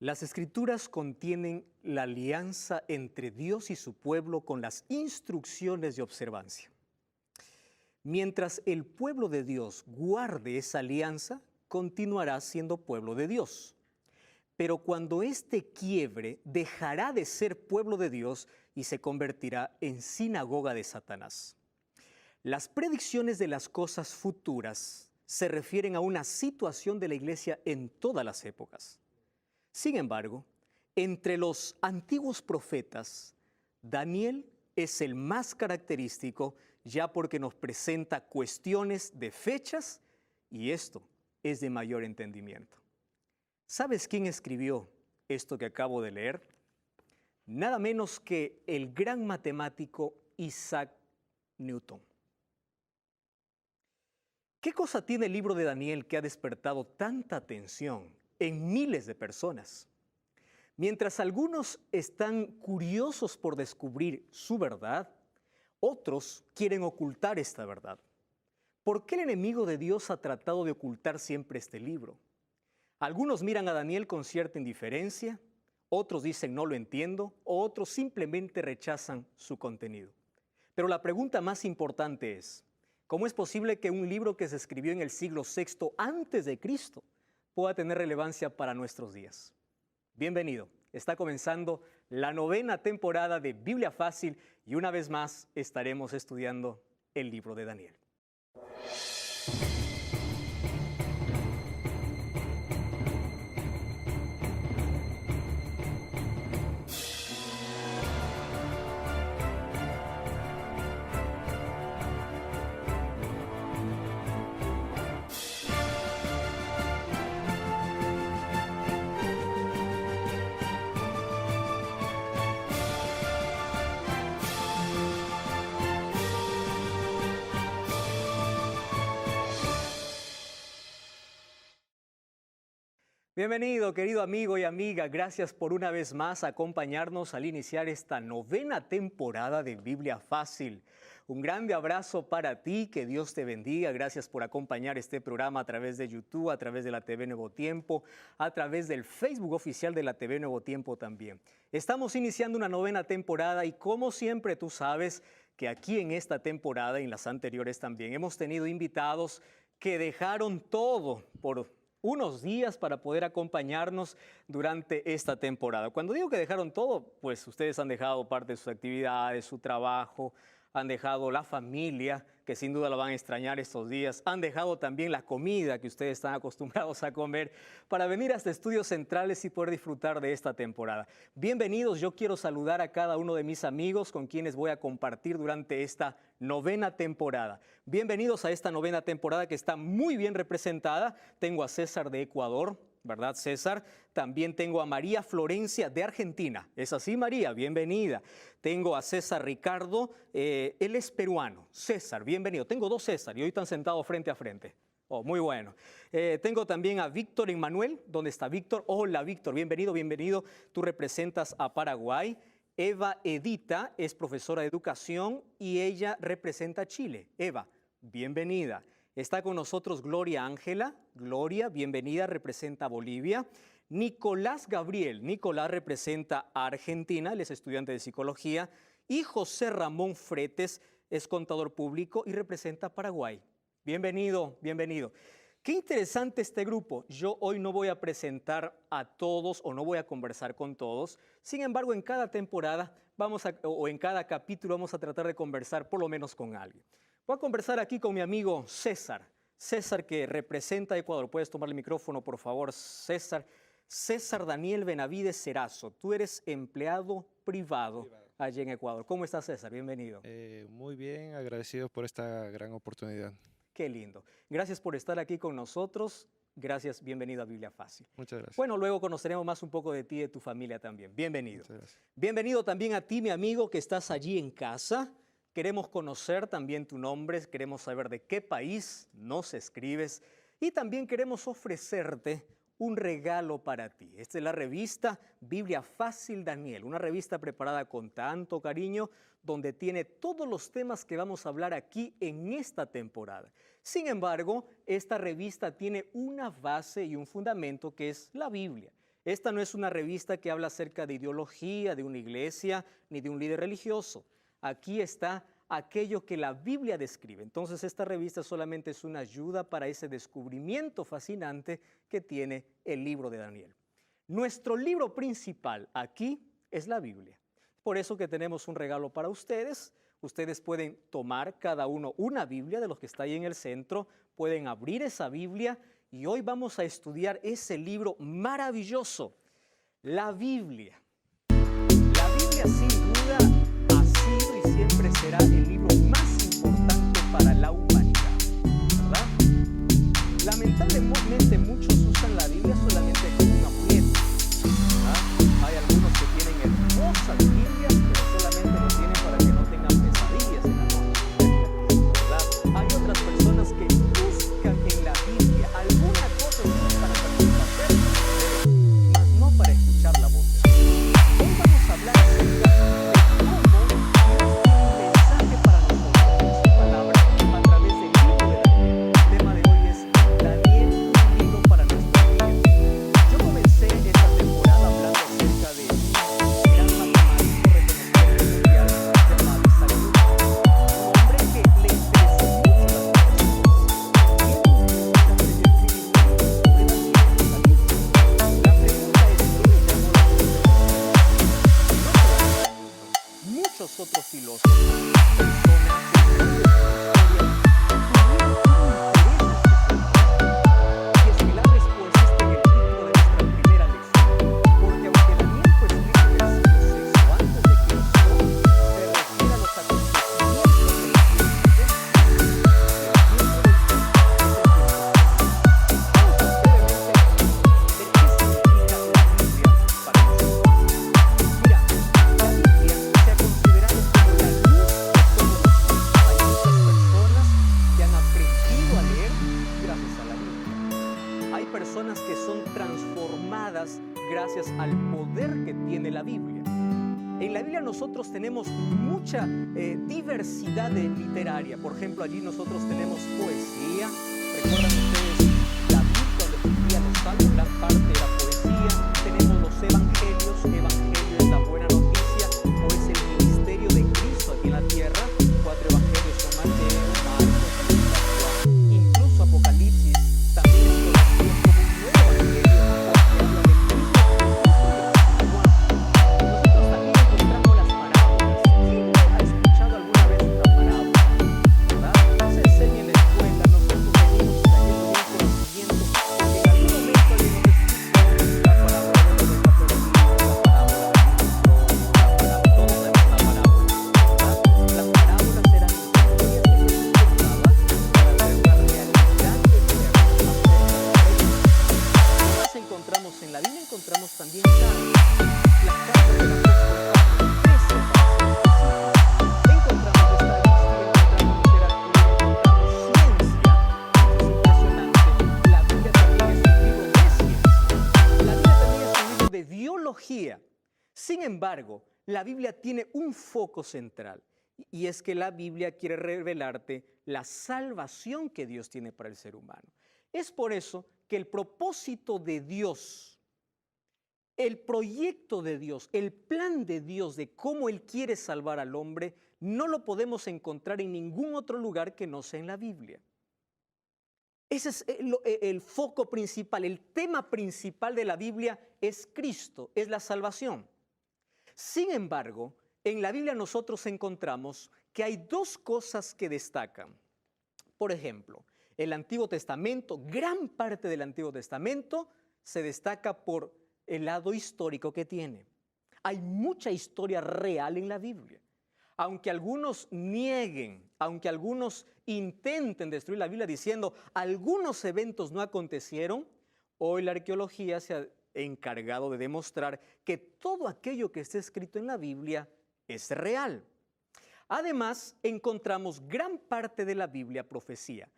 Las Escrituras contienen la alianza entre Dios y su pueblo con las instrucciones de observancia. Mientras el pueblo de Dios guarde esa alianza, continuará siendo pueblo de Dios. Pero cuando éste quiebre, dejará de ser pueblo de Dios y se convertirá en sinagoga de Satanás. Las predicciones de las cosas futuras se refieren a una situación de la iglesia en todas las épocas. Sin embargo, entre los antiguos profetas, Daniel es el más característico, ya porque nos presenta cuestiones de fechas y esto es de mayor entendimiento. ¿Sabes quién escribió esto que acabo de leer? Nada menos que el gran matemático Isaac Newton. ¿Qué cosa tiene el libro de Daniel que ha despertado tanta atención en miles de personas? Mientras algunos están curiosos por descubrir su verdad, otros quieren ocultar esta verdad. ¿Por qué el enemigo de Dios ha tratado de ocultar siempre este libro? Algunos miran a Daniel con cierta indiferencia, otros dicen no lo entiendo, o otros simplemente rechazan su contenido. Pero la pregunta más importante es, ¿cómo es posible que un libro que se escribió en el siglo VI antes de Cristo pueda tener relevancia para nuestros días? Bienvenido, está comenzando la 9ª temporada de Biblia Fácil y una vez más estaremos estudiando el libro de Daniel. Bienvenido, querido amigo y amiga. Gracias por una vez más acompañarnos al iniciar esta 9ª temporada de Biblia Fácil. Un grande abrazo para ti, que Dios te bendiga. Gracias por acompañar este programa a través de YouTube, a través de la TV Nuevo Tiempo, a través del Facebook oficial de la TV Nuevo Tiempo también. Estamos iniciando una 9ª temporada y como siempre tú sabes que aquí en esta temporada y en las anteriores también hemos tenido invitados que dejaron todo por unos días para poder acompañarnos durante esta temporada. Cuando digo que dejaron todo, pues ustedes han dejado parte de sus actividades, su trabajo, han dejado la familia, que sin duda la van a extrañar estos días, han dejado también la comida que ustedes están acostumbrados a comer para venir hasta Estudios Centrales y poder disfrutar de esta temporada. Bienvenidos, yo quiero saludar a cada uno de mis amigos con quienes voy a compartir durante esta 9ª temporada. Bienvenidos a esta 9ª temporada que está muy bien representada. Tengo a César de Ecuador, ¿verdad, César? También tengo a María Florencia de Argentina. ¿Es así, María? Bienvenida. Tengo a César Ricardo, él es peruano. César, bienvenido. Tengo dos César y hoy están sentados frente a frente. Oh, muy bueno. Tengo también a Víctor Emmanuel. ¿Dónde está Víctor? Hola, Víctor. Bienvenido, bienvenido. Tú representas a Paraguay. Eva Edita es profesora de educación y ella representa a Chile. Eva, bienvenida. Está con nosotros Gloria Ángela. Gloria, bienvenida, representa a Bolivia. Nicolás Gabriel. Nicolás representa a Argentina, él es estudiante de psicología. Y José Ramón Fretes es contador público y representa a Paraguay. Bienvenido, bienvenido. Qué interesante este grupo. Yo hoy no voy a presentar a todos o no voy a conversar con todos. Sin embargo, en cada temporada o en cada capítulo vamos a tratar de conversar por lo menos con alguien. Voy a conversar aquí con mi amigo César. César, que representa a Ecuador. ¿Puedes tomar el micrófono, por favor, César? César Daniel Benavides Cerazo. Tú eres empleado privado allí en Ecuador. ¿Cómo estás, César? Bienvenido. Muy bien, agradecido por esta gran oportunidad. Qué lindo. Gracias por estar aquí con nosotros. Gracias, bienvenido a Biblia Fácil. Muchas gracias. Bueno, luego conoceremos más un poco de ti y de tu familia también. Bienvenido. Muchas gracias. Bienvenido también a ti, mi amigo, que estás allí en casa. Queremos conocer también tu nombre, queremos saber de qué país nos escribes y también queremos ofrecerte un regalo para ti. Esta es la revista Biblia Fácil Daniel, una revista preparada con tanto cariño, donde tiene todos los temas que vamos a hablar aquí en esta temporada. Sin embargo, esta revista tiene una base y un fundamento que es la Biblia. Esta no es una revista que habla acerca de ideología, de una iglesia, ni de un líder religioso. Aquí está aquello que la Biblia describe. Entonces, esta revista solamente es una ayuda para ese descubrimiento fascinante que tiene el libro de Daniel. Nuestro libro principal aquí es la Biblia. Por eso que tenemos un regalo para ustedes. Ustedes pueden tomar cada uno una Biblia de los que está ahí en el centro, pueden abrir esa Biblia y hoy vamos a estudiar ese libro maravilloso, la Biblia. La Biblia sin duda ha sido y siempre será el libro más importante para la humanidad, ¿verdad? Lamentablemente muchos usan la Biblia solamente como un amuleto, ¿verdad? Hay algunos que tienen hermosas Biblias, pero solamente lo tienen para que no tengan pesadillas en la noche, ¿verdad? Hay otras personas que buscan en la Biblia alguna cosa para satisfacer, mas no para escuchar la voz de Dios. Hoy vamos a hablar acerca de cómo Dios tiene un mensaje para nosotros en su palabra a través del libro de Daniel. El tema de hoy es Daniel, un libro para nuestros días. Yo comencé esta temporada hablando acerca de un gran matemático reconocido mundial llamado Isaac Newton, un hombre que le interesó mucho las matemáticas. Y él buscó escribir un libro sobre la Biblia. La pregunta es, ¿qué le llamó la atención? No solamente a Newton, muchos otros filósofos, personas que estudian historia, tuvieron un interés especial. Y es que la respuesta está en el título de nuestra primera lección. Porque aunque Daniel fue escrito en el siglo VI antes de Cristo, se refiere a los acontecimientos del tiempo de Cristo. El tiempo del tiempo es el tiempo de Cristo. Vamos brevemente a ver qué significa la Biblia para nosotros. Mira, la Biblia se ha considerado como la luz de todos nosotros. Hay muchas personas que han aprendido a leer gracias a la Biblia. Hay personas que son transformadas gracias al poder que tiene la Biblia. En la Biblia nosotros tenemos mucha diversidad literaria. Por ejemplo, allí nosotros tenemos poesía. ¿Recuerdan ustedes David cuando escribía los salmos? Gran parte era poesía. Tenemos los evangelios. Evangelio es la buena noticia o es el ministerio de Cristo aquí en la tierra. 4 evangelios son Mateo, Marcos, Lucas, Juan. Incluso Apocalipsis también es conocido como un nuevo evangelio porque habla del mismo Jesucristo y del Espíritu Santo. Nosotros también encontramos las parábolas. ¿Quién no ha escuchado alguna vez una parábola? ¿Verdad? Se enseña en la escuela, nosotros venimos trayendo un conocimiento porque en algún momento alguien nos explicó la parábola de la oveja perdida, la parábola del trono, la parábola, todos sabemos la parábola, ¿verdad? Las parábolas eran historias que Jesús contaba para ver la realidad que queríamos acerca de ellos. ¿Qué más encontramos en la Biblia? Encontramos también cartas. Las cartas del apóstol Pablo, 13 para ser específicos. Encontramos estadística, encontramos literatura, encontramos ciencia. Eso es impresionante. La Biblia también es un libro de ciencia. La Biblia también es un libro de biología. Sin embargo, la Biblia tiene un foco central y es que la Biblia quiere revelarte la salvación que Dios tiene para el ser humano. Es por eso que el propósito de Dios, el proyecto de Dios, el plan de Dios de cómo Él quiere salvar al hombre, no lo podemos encontrar en ningún otro lugar que no sea en la Biblia. Ese es el foco principal, el tema principal de la Biblia es Cristo, es la salvación. Sin embargo, en la Biblia nosotros encontramos que hay dos cosas que destacan. Por ejemplo, el Antiguo Testamento, gran parte del Antiguo Testamento se destaca por el lado histórico que tiene. Hay mucha historia real en la Biblia. Aunque algunos nieguen, aunque algunos intenten destruir la Biblia diciendo algunos eventos no acontecieron, hoy la arqueología se ha encargado de demostrar que todo aquello que está escrito en la Biblia es real. Además, encontramos gran parte de la Biblia profecía.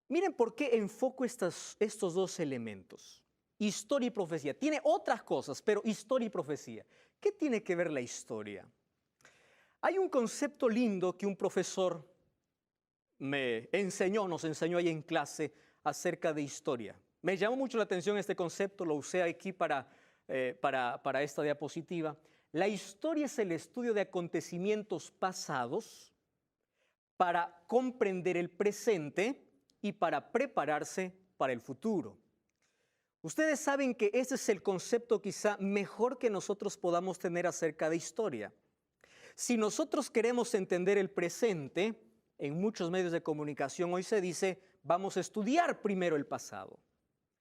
Miren por qué enfoco estos dos elementos. Historia y profecía. Tiene otras cosas, pero historia y profecía. ¿Qué tiene que ver la historia? Hay un concepto lindo que un profesor nos enseñó ahí en clase acerca de historia. Me llamó mucho la atención este concepto, lo usé aquí para para esta diapositiva. La historia es el estudio de acontecimientos pasados para comprender el presente y para prepararse para el futuro. Ustedes saben que ese es el concepto quizá mejor que nosotros podamos tener acerca de historia. Si nosotros queremos entender el presente, en muchos medios de comunicación hoy se dice, vamos a estudiar primero el pasado.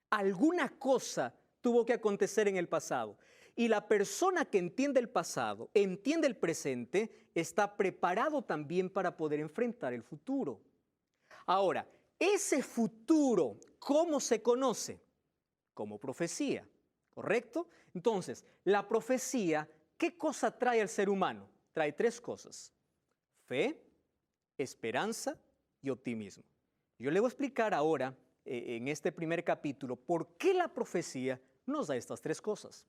Alguna cosa tuvo que acontecer en el pasado. Y la persona que entiende el pasado, entiende el presente, está preparado también para poder enfrentar el futuro. Ahora, ese futuro, ¿cómo se conoce? Como profecía, ¿correcto? Entonces, la profecía, ¿qué cosa trae al ser humano? Trae tres cosas: fe, esperanza y optimismo. Yo le voy a explicar ahora, en este primer capítulo, por qué la profecía nos da estas tres cosas.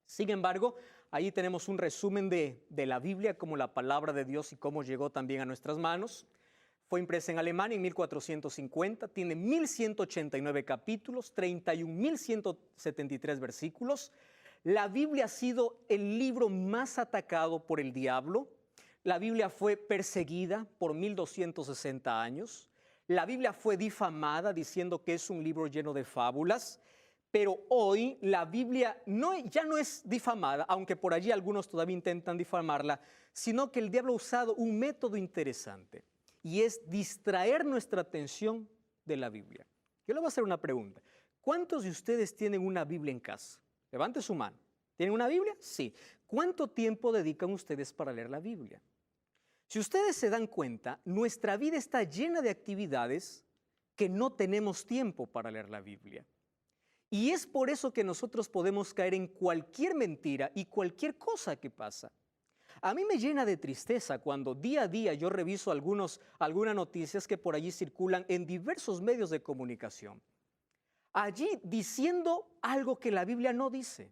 Sin embargo, ahí tenemos un resumen de la Biblia como la palabra de Dios y cómo llegó también a nuestras manos. Fue impresa en Alemania en 1450, tiene 1189 capítulos, 31.173 versículos. La Biblia ha sido el libro más atacado por el diablo. La Biblia fue perseguida por 1260 años. La Biblia fue difamada diciendo que es un libro lleno de fábulas. Pero hoy la Biblia ya no es difamada, aunque por allí algunos todavía intentan difamarla, sino que el diablo ha usado un método interesante y es distraer nuestra atención de la Biblia. Yo le voy a hacer una pregunta. ¿Cuántos de ustedes tienen una Biblia en casa? Levante su mano. ¿Tienen una Biblia? Sí. ¿Cuánto tiempo dedican ustedes para leer la Biblia? Si ustedes se dan cuenta, nuestra vida está llena de actividades que no tenemos tiempo para leer la Biblia. Y es por eso que nosotros podemos caer en cualquier mentira y cualquier cosa que pasa. A mí me llena de tristeza cuando día a día yo reviso algunas noticias que por allí circulan en diversos medios de comunicación. Allí diciendo algo que la Biblia no dice,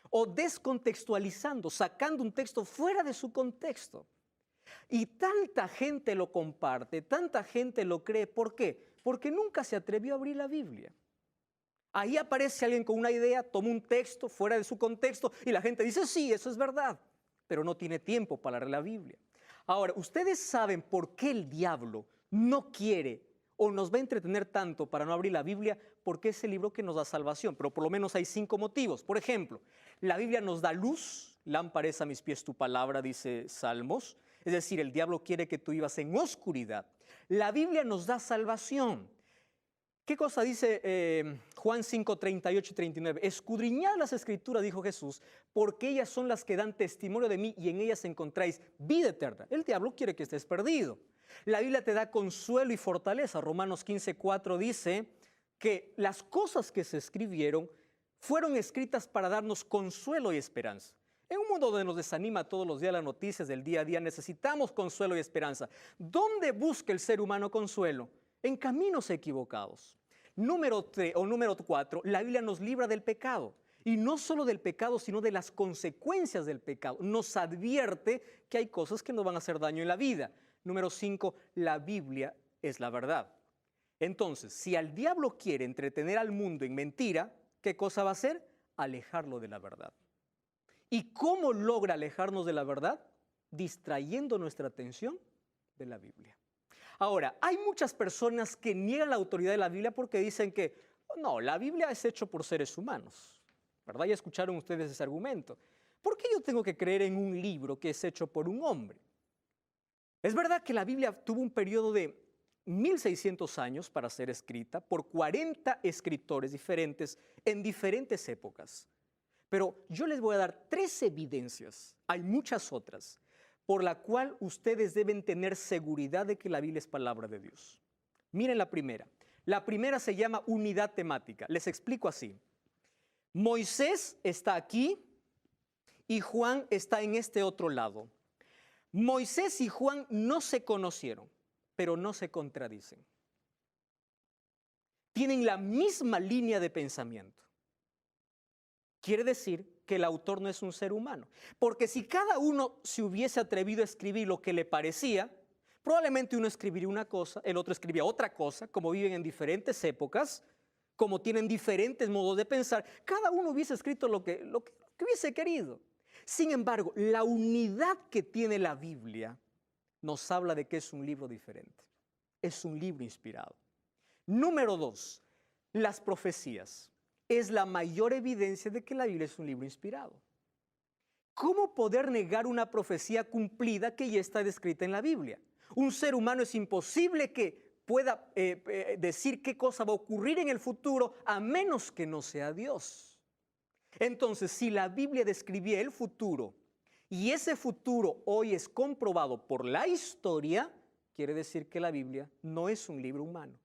o descontextualizando, sacando un texto fuera de su contexto. Y tanta gente lo comparte, tanta gente lo cree. ¿Por qué? Porque nunca se atrevió a abrir la Biblia. Ahí aparece alguien con una idea, toma un texto fuera de su contexto y la gente dice, sí, eso es verdad, pero no tiene tiempo para leer la Biblia. Ahora, ustedes saben por qué el diablo no quiere o nos va a entretener tanto para no abrir la Biblia, porque es el libro que nos da salvación, pero por lo menos hay 5 motivos. Por ejemplo, la Biblia nos da luz, lámpara es a mis pies tu palabra, dice Salmos, es decir, el diablo quiere que tú vivas en oscuridad. La Biblia nos da salvación. ¿Qué cosa dice Juan 5, 38 y 39? Escudriñad las Escrituras, dijo Jesús, porque ellas son las que dan testimonio de mí y en ellas encontráis vida eterna. El diablo quiere que estés perdido. La Biblia te da consuelo y fortaleza. Romanos 15, 4 dice que las cosas que se escribieron fueron escritas para darnos consuelo y esperanza. En un mundo donde nos desanima todos los días las noticias del día a día, necesitamos consuelo y esperanza. ¿Dónde busca el ser humano consuelo? En caminos equivocados. Número 4, la Biblia nos libra del pecado. Y no solo del pecado, sino de las consecuencias del pecado. Nos advierte que hay cosas que nos van a hacer daño en la vida. Número 5, la Biblia es la verdad. Entonces, si al diablo quiere entretener al mundo en mentira, ¿qué cosa va a hacer? Alejarlo de la verdad. ¿Y cómo logra alejarnos de la verdad? Distrayendo nuestra atención de la Biblia. Ahora, hay muchas personas que niegan la autoridad de la Biblia porque dicen que, no, la Biblia es hecha por seres humanos, ¿verdad? Ya escucharon ustedes ese argumento. ¿Por qué yo tengo que creer en un libro que es hecho por un hombre? Es verdad que la Biblia tuvo un periodo de 1600 años para ser escrita por 40 escritores diferentes en diferentes épocas. Pero yo les voy a dar 3 evidencias, hay muchas otras, por la cual ustedes deben tener seguridad de que la Biblia es palabra de Dios. Miren la primera. La primera se llama unidad temática. Les explico así. Moisés está aquí y Juan está en este otro lado. Moisés y Juan no se conocieron, pero no se contradicen. Tienen la misma línea de pensamiento. Quiere decir que el autor no es un ser humano. Porque si cada uno se hubiese atrevido a escribir lo que le parecía, probablemente uno escribiría una cosa, el otro escribía otra cosa, como viven en diferentes épocas, como tienen diferentes modos de pensar, cada uno hubiese escrito lo que hubiese querido. Sin embargo, la unidad que tiene la Biblia nos habla de que es un libro diferente. Es un libro inspirado. Número 2, las profecías. Es la mayor evidencia de que la Biblia es un libro inspirado. ¿Cómo poder negar una profecía cumplida que ya está descrita en la Biblia? Un ser humano es imposible que pueda decir qué cosa va a ocurrir en el futuro a menos que no sea Dios. Entonces, si la Biblia describía el futuro y ese futuro hoy es comprobado por la historia, quiere decir que la Biblia no es un libro humano,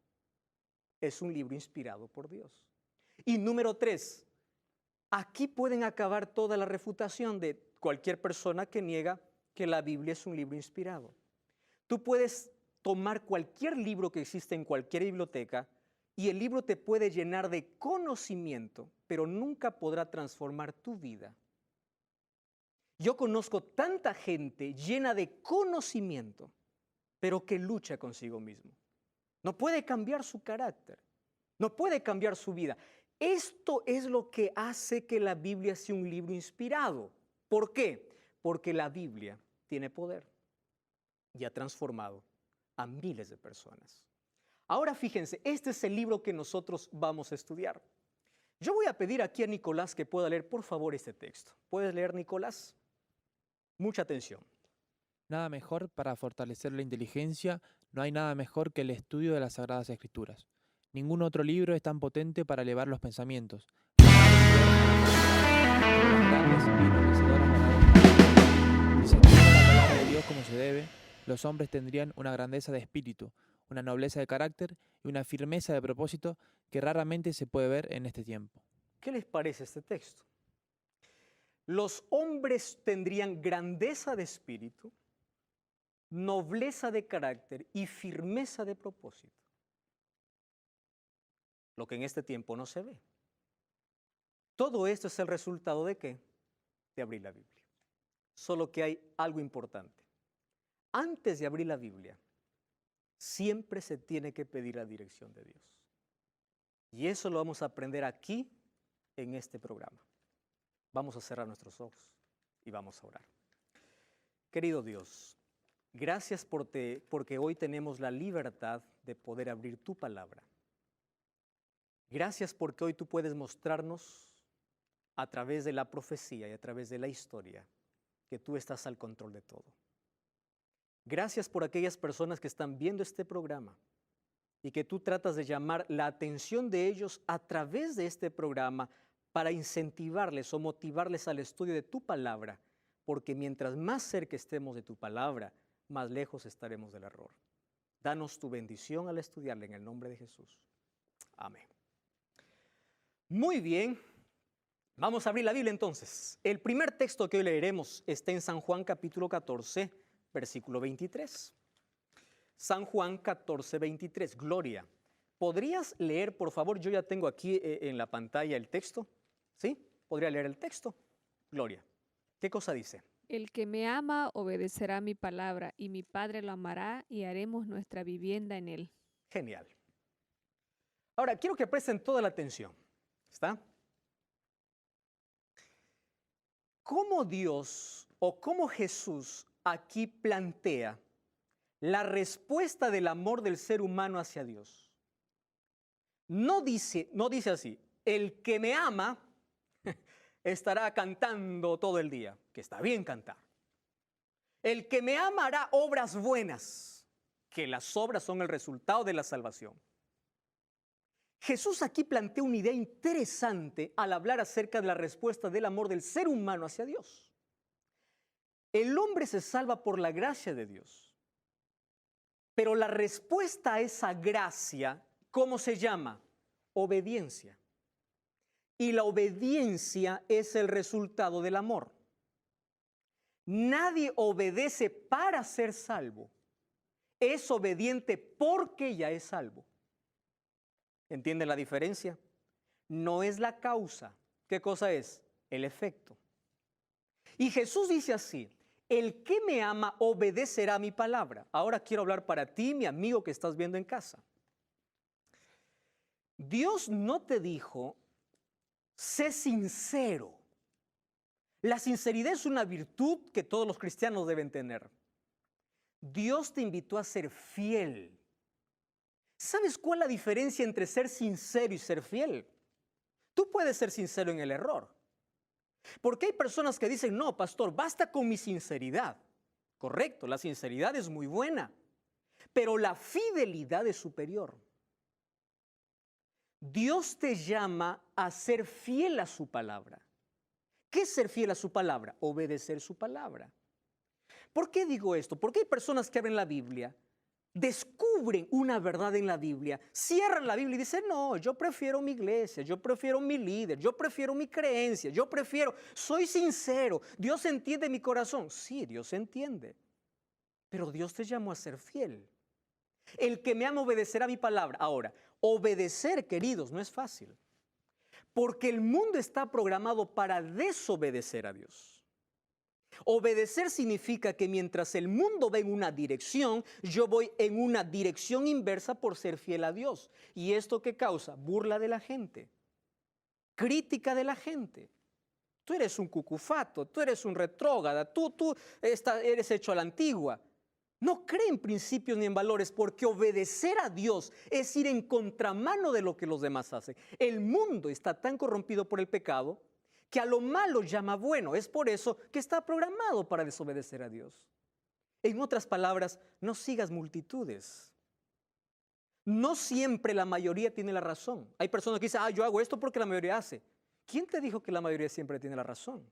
es un libro inspirado por Dios. Y número 3, aquí pueden acabar toda la refutación de cualquier persona que niega que la Biblia es un libro inspirado. Tú puedes tomar cualquier libro que existe en cualquier biblioteca y el libro te puede llenar de conocimiento, pero nunca podrá transformar tu vida. Yo conozco tanta gente llena de conocimiento, pero que lucha consigo mismo. No puede cambiar su carácter, no puede cambiar su vida. Esto es lo que hace que la Biblia sea un libro inspirado. ¿Por qué? Porque la Biblia tiene poder y ha transformado a miles de personas. Ahora fíjense, este es el libro que nosotros vamos a estudiar. Yo voy a pedir aquí a Nicolás que pueda leer, por favor, este texto. ¿Puedes leer, Nicolás? Mucha atención. Nada mejor para fortalecer la inteligencia, no hay nada mejor que el estudio de las Sagradas Escrituras. Ningún otro libro es tan potente para elevar los pensamientos. Si se estudia la palabra de Dios como se debe, los hombres tendrían una grandeza de espíritu, una nobleza de carácter y una firmeza de propósito que raramente se puede ver en este tiempo. ¿Qué les parece este texto? Los hombres tendrían grandeza de espíritu, nobleza de carácter y firmeza de propósito. Lo que en este tiempo no se ve. Todo esto es el resultado ¿de qué? De abrir la Biblia. Solo que hay algo importante. Antes de abrir la Biblia, siempre se tiene que pedir la dirección de Dios. Y eso lo vamos a aprender aquí en este programa. Vamos a cerrar nuestros ojos y vamos a orar. Querido Dios, gracias porque hoy tenemos la libertad de poder abrir tu palabra. Gracias porque hoy tú puedes mostrarnos a través de la profecía y a través de la historia que tú estás al control de todo. Gracias por aquellas personas que están viendo este programa y que tú tratas de llamar la atención de ellos a través de este programa para incentivarles o motivarles al estudio de tu palabra, porque mientras más cerca estemos de tu palabra, más lejos estaremos del error. Danos tu bendición al estudiarla en el nombre de Jesús. Amén. Muy bien, vamos a abrir la Biblia entonces. El primer texto que hoy leeremos está en San Juan capítulo 14, versículo 23. San Juan 14, 23. Gloria. ¿Podrías leer, por favor? Yo ya tengo aquí en la pantalla el texto. ¿Sí? ¿Podría leer el texto? Gloria. ¿Qué cosa dice? El que me ama obedecerá mi palabra, y mi Padre lo amará, y haremos nuestra vivienda en él. Genial. Ahora, quiero que presten toda la atención. ¿Está? ¿Cómo Dios o cómo Jesús aquí plantea la respuesta del amor del ser humano hacia Dios? No dice así, el que me ama estará cantando todo el día, que está bien cantar. El que me ama hará obras buenas, que las obras son el resultado de la salvación. Jesús aquí plantea una idea interesante al hablar acerca de la respuesta del amor del ser humano hacia Dios. El hombre se salva por la gracia de Dios, pero la respuesta a esa gracia, ¿cómo se llama? Obediencia. Y la obediencia es el resultado del amor. Nadie obedece para ser salvo. Es obediente porque ya es salvo. ¿Entienden la diferencia? No es la causa. ¿Qué cosa es? El efecto. Y Jesús dice así, el que me ama obedecerá mi palabra. Ahora quiero hablar para ti, mi amigo que estás viendo en casa. Dios no te dijo, sé sincero. La sinceridad es una virtud que todos los cristianos deben tener. Dios te invitó a ser fiel. ¿Sabes cuál es la diferencia entre ser sincero y ser fiel? Tú puedes ser sincero en el error. Porque hay personas que dicen, no, pastor, basta con mi sinceridad. Correcto, la sinceridad es muy buena, pero la fidelidad es superior. Dios te llama a ser fiel a su palabra. ¿Qué es ser fiel a su palabra? Obedecer su palabra. ¿Por qué digo esto? Porque hay personas que abren la Biblia, descubren una verdad en la Biblia, cierran la Biblia y dicen, no, yo prefiero mi iglesia, yo prefiero mi líder, yo prefiero mi creencia, soy sincero, Dios entiende mi corazón. Sí, Dios entiende, pero Dios te llamó a ser fiel. El que me ama obedecerá mi palabra. Ahora, obedecer, queridos, no es fácil, porque el mundo está programado para desobedecer a Dios. Obedecer significa que mientras el mundo va en una dirección, yo voy en una dirección inversa por ser fiel a Dios. ¿Y esto qué causa? Burla de la gente, crítica de la gente. Tú eres un cucufato, tú eres un retrógrada, tú eres hecho a la antigua. No cree en principios ni en valores, porque obedecer a Dios es ir en contramano de lo que los demás hacen. El mundo está tan corrompido por el pecado que a lo malo llama bueno. Es por eso que está programado para desobedecer a Dios. En otras palabras, no sigas multitudes. No siempre la mayoría tiene la razón. Hay personas que dicen, yo hago esto porque la mayoría hace. ¿Quién te dijo que la mayoría siempre tiene la razón?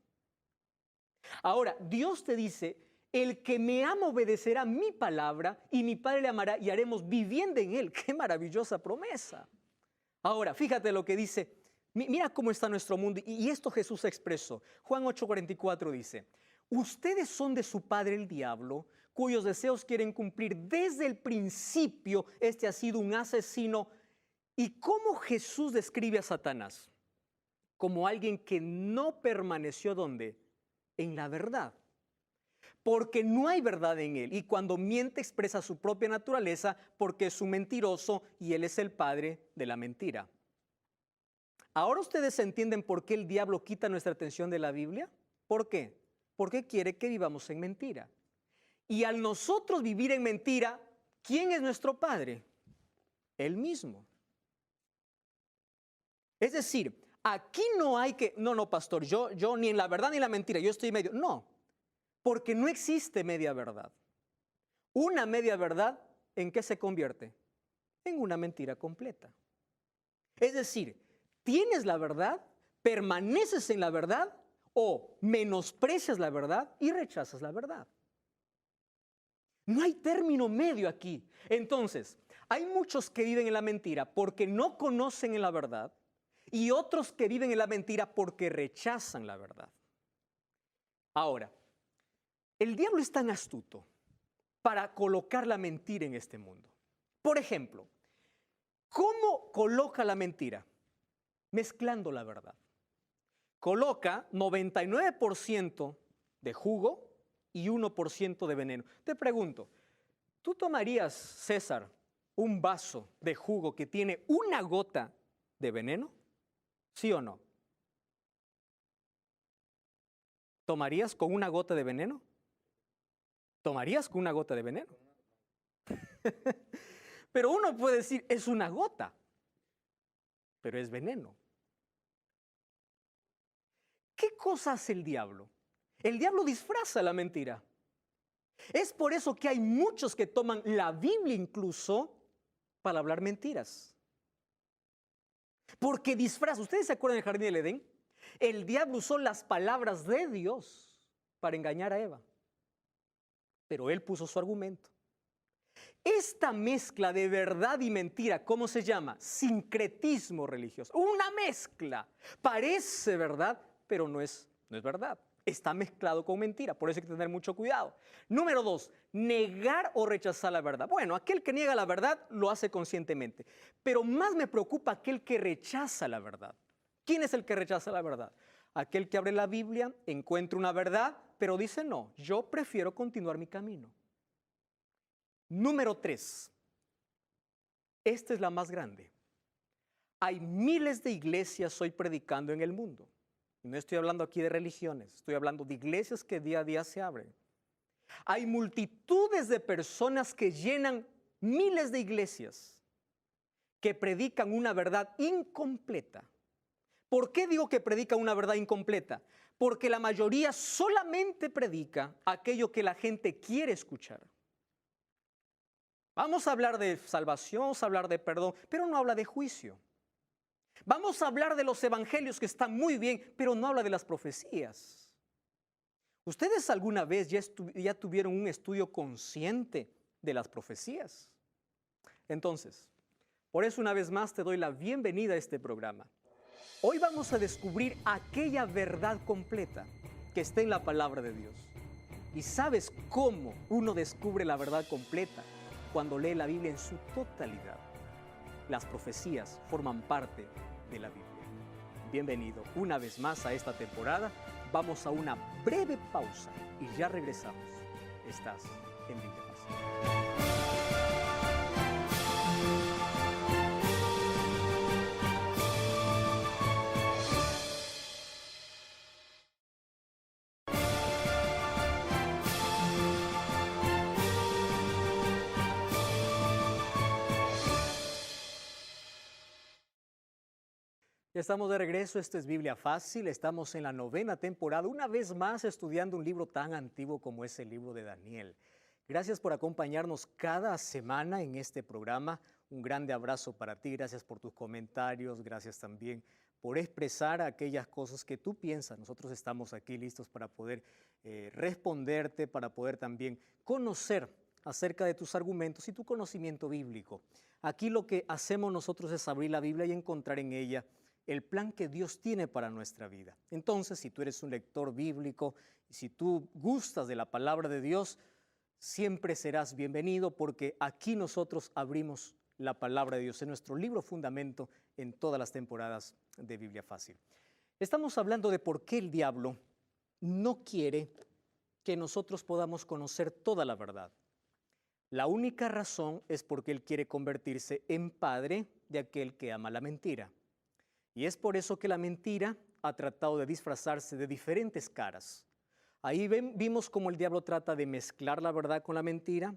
Ahora, Dios te dice, el que me ama obedecerá mi palabra y mi Padre le amará y haremos vivienda en él. ¡Qué maravillosa promesa! Ahora, fíjate lo que dice. Mira cómo está nuestro mundo, y esto Jesús expresó. Juan 8:44 dice, ustedes son de su padre el diablo, cuyos deseos quieren cumplir desde el principio. Este ha sido un asesino. ¿Y cómo Jesús describe a Satanás? Como alguien que no permaneció ¿dónde? En la verdad. Porque no hay verdad en él, y cuando miente expresa su propia naturaleza, porque es un mentiroso y él es el padre de la mentira. Ahora ustedes entienden por qué el diablo quita nuestra atención de la Biblia. ¿Por qué? Porque quiere que vivamos en mentira. Y al nosotros vivir en mentira, ¿quién es nuestro padre? Él mismo. Es decir, aquí no hay que, no, pastor, yo ni en la verdad ni en la mentira, yo estoy medio. No, porque no existe media verdad. Una media verdad, ¿en qué se convierte? En una mentira completa. Es decir, ¿tienes la verdad, permaneces en la verdad o menosprecias la verdad y rechazas la verdad? No hay término medio aquí. Entonces, hay muchos que viven en la mentira porque no conocen en la verdad y otros que viven en la mentira porque rechazan la verdad. Ahora, el diablo es tan astuto para colocar la mentira en este mundo. Por ejemplo, ¿cómo coloca la mentira? Mezclando la verdad. Coloca 99% de jugo y 1% de veneno. Te pregunto, ¿tú tomarías, César, un vaso de jugo que tiene una gota de veneno? ¿Sí o no? ¿Tomarías con una gota de veneno? ¿Tomarías con una gota de veneno? Pero uno puede decir, es una gota, pero es veneno. ¿Qué cosa hace el diablo? El diablo disfraza la mentira. Es por eso que hay muchos que toman la Biblia incluso para hablar mentiras. Porque disfraza. ¿Ustedes se acuerdan del jardín del Edén? El diablo usó las palabras de Dios para engañar a Eva. Pero él puso su argumento. Esta mezcla de verdad y mentira, ¿cómo se llama? Sincretismo religioso. Una mezcla. Parece verdad, pero no es verdad. Está mezclado con mentira, por eso hay que tener mucho cuidado. Número 2, negar o rechazar la verdad. Bueno, aquel que niega la verdad lo hace conscientemente, pero más me preocupa aquel que rechaza la verdad. ¿Quién es el que rechaza la verdad? Aquel que abre la Biblia, encuentra una verdad, pero dice no, yo prefiero continuar mi camino. Número 3, esta es la más grande. Hay miles de iglesias hoy predicando en el mundo. No estoy hablando aquí de religiones, estoy hablando de iglesias que día a día se abren. Hay multitudes de personas que llenan miles de iglesias que predican una verdad incompleta. ¿Por qué digo que predican una verdad incompleta? Porque la mayoría solamente predica aquello que la gente quiere escuchar. Vamos a hablar de salvación, vamos a hablar de perdón, pero no habla de juicio. Vamos a hablar de los evangelios, que están muy bien, pero no habla de las profecías. ¿Ustedes alguna vez ya tuvieron un estudio consciente de las profecías? Entonces, por eso una vez más te doy la bienvenida a este programa. Hoy vamos a descubrir aquella verdad completa que está en la palabra de Dios. ¿Y sabes cómo uno descubre la verdad completa? Cuando lee la Biblia en su totalidad. Las profecías forman parte de la Biblia. Bienvenido una vez más a esta temporada. Vamos a una breve pausa y ya regresamos. Estás en Biblia Fácil. Ya estamos de regreso, esto es Biblia Fácil, estamos en la 9ª temporada, una vez más estudiando un libro tan antiguo como es el libro de Daniel. Gracias por acompañarnos cada semana en este programa, un grande abrazo para ti, gracias por tus comentarios, gracias también por expresar aquellas cosas que tú piensas. Nosotros estamos aquí listos para poder responderte, para poder también conocer acerca de tus argumentos y tu conocimiento bíblico. Aquí lo que hacemos nosotros es abrir la Biblia y encontrar en ella el plan que Dios tiene para nuestra vida. Entonces, si tú eres un lector bíblico, si tú gustas de la palabra de Dios, siempre serás bienvenido porque aquí nosotros abrimos la palabra de Dios en nuestro libro fundamento en todas las temporadas de Biblia Fácil. Estamos hablando de por qué el diablo no quiere que nosotros podamos conocer toda la verdad. La única razón es porque él quiere convertirse en padre de aquel que ama la mentira. Y es por eso que la mentira ha tratado de disfrazarse de diferentes caras. Ahí vimos cómo el diablo trata de mezclar la verdad con la mentira.